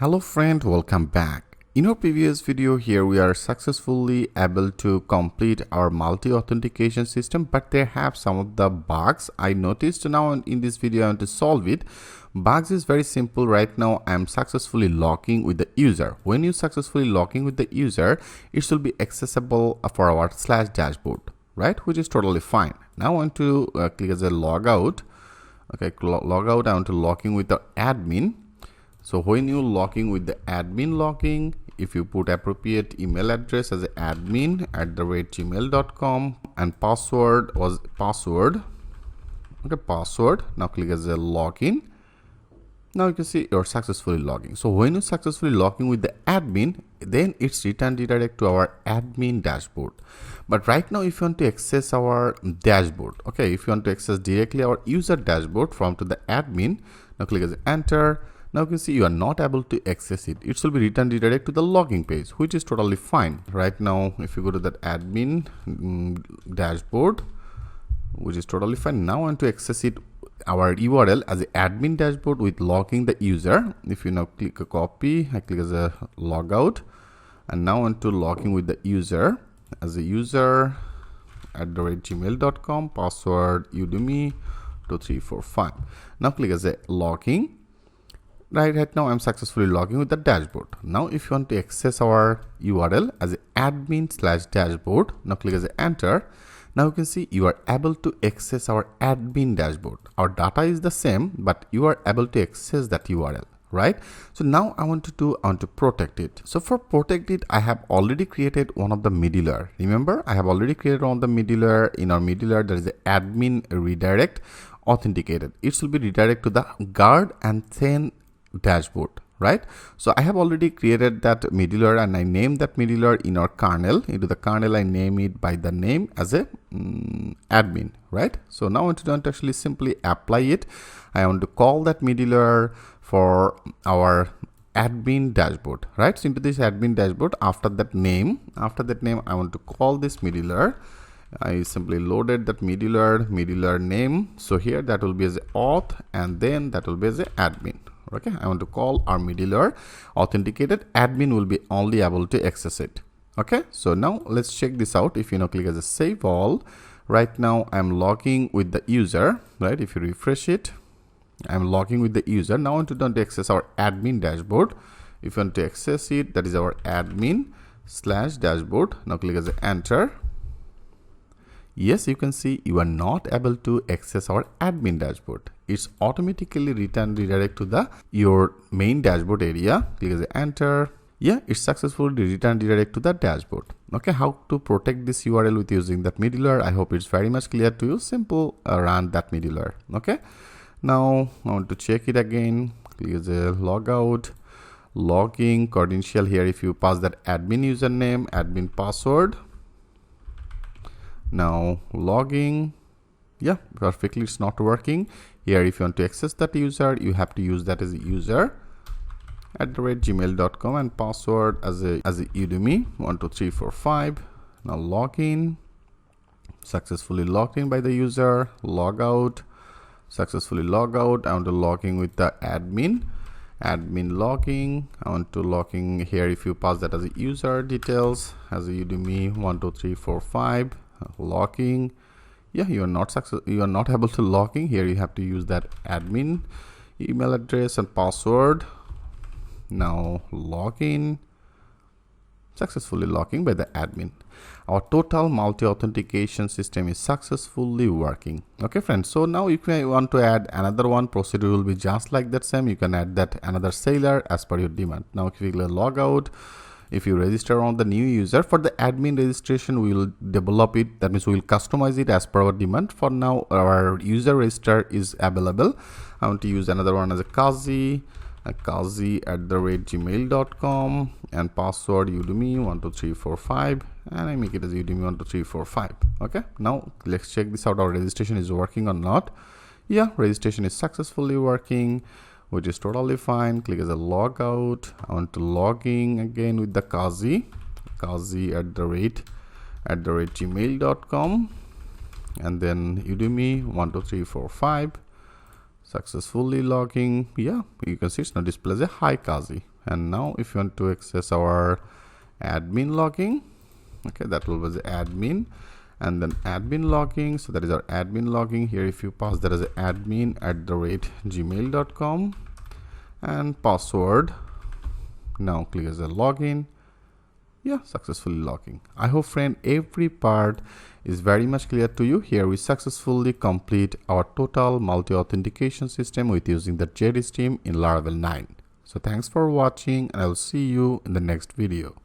Hello friend, welcome back. In our previous video here we are successfully able to complete our multi-authentication system, but there have some of the bugs I noticed. Now in this video I want to solve it. Bugs is very simple. Right now I am successfully logging with the user. When you successfully logging with the user, it should be accessible for our /dashboard, right? Which is totally fine. Now I want to click as a logout. Okay, logout. I want to log in with the admin. So when you logging with the admin login, if you put appropriate email address as admin@gmail.com and password was password. Okay, password. Now click as a login. Now you can see you're successfully logging. So when you successfully logging with the admin, then it's return redirect to our admin dashboard. But right now, if you want to access our dashboard, okay, if you want to access directly our user dashboard from to the admin, now click as enter. Now you can see you are not able to access it. It should be return redirect to the login page, which is totally fine. Right now, if you go to that admin dashboard, which is totally fine. Now I want to access it, our URL as an admin dashboard with logging the user. If you now click a copy, I click as a logout, and now I want to log in with the user as a user @gmail.com, password udemy2345. Now click as a login. Right now I'm successfully logging with the dashboard. Now if you want to access our URL as admin/dashboard, now click as enter. Now you can see you are able to access our admin dashboard. Our data is the same, but you are able to access that URL, right? So now I want to protect it. So for protect it, I have already created one of the middleware. Remember, I have already created one of the middleware. In our middleware, there is the admin redirect authenticated. It will be redirect to the guard and then dashboard, right? So I have already created that middleware and I named that middleware in our kernel. Into the kernel I name it by the name as a admin, right? So now I want to actually simply apply it. I want to call that middleware for our admin dashboard, right? So into this admin dashboard, after that name I want to call this middleware. I simply loaded that middleware name. So here that will be as auth, and then that will be as a admin. Okay, I want to call our middleware authenticated. Admin will be only able to access it. Okay, so now let's check this out. If you now click as a save all, right now I'm logging with the user, right? If you refresh it, I'm logging with the user. Now I want to access our admin dashboard. If you want to access it, that is our admin/dashboard. Now click as a enter. Yes, you can see you are not able to access our admin dashboard. It's automatically redirect to your main dashboard area. Click as a enter. Yeah, it's successfully redirect to the dashboard. Okay, how to protect this URL with using that middleware? I hope it's very much clear to you. Simple, run that middleware. Okay, now I want to check it again. Click as a logout, logging credential here. If you pass that admin username, admin password. Now logging, yeah, perfectly, it's not working. Here if you want to access that user, you have to use that as a user @gmail.com and password as a udemy12345. Now login, successfully logged in by the user. Logout, successfully log out. I want to log in with the admin logging. I want to log in here. If you pass that as a user details as a udemy12345, logging, yeah, you are not able to log in. Here you have to use that admin email address and password. Now login, successfully logging by the admin. Our total multi-authentication system is successfully working. Okay friends, so now if you want to add another one, procedure will be just like that same. You can add that another seller as per your demand. Now if you log out, if you register on the new user, for the admin registration we will develop it. That means we will customize it as per our demand. For now our user register is available. I want to use another one as a Kazi @gmail.com and password udemy12345, and I make it as udemy12345. Okay, now let's check this out. Our registration is working or not. Yeah, registration is successfully working, which is totally fine. Click as a logout. I want to log in again with the Kazi @gmail.com and then udemy12345. Successfully logging. Yeah, you can see it's now displays a hi Kazi. And now if you want to access our admin logging, okay, that will be the admin, and then admin logging. So that is our admin logging. Here if you pass that as admin@gmail.com and password, now click as a login. Yeah, successfully logging. I hope friend every part is very much clear to you. Here we successfully complete our total multi-authentication system with using the Jetstream in Laravel 9. So thanks for watching, and I will see you in the next video.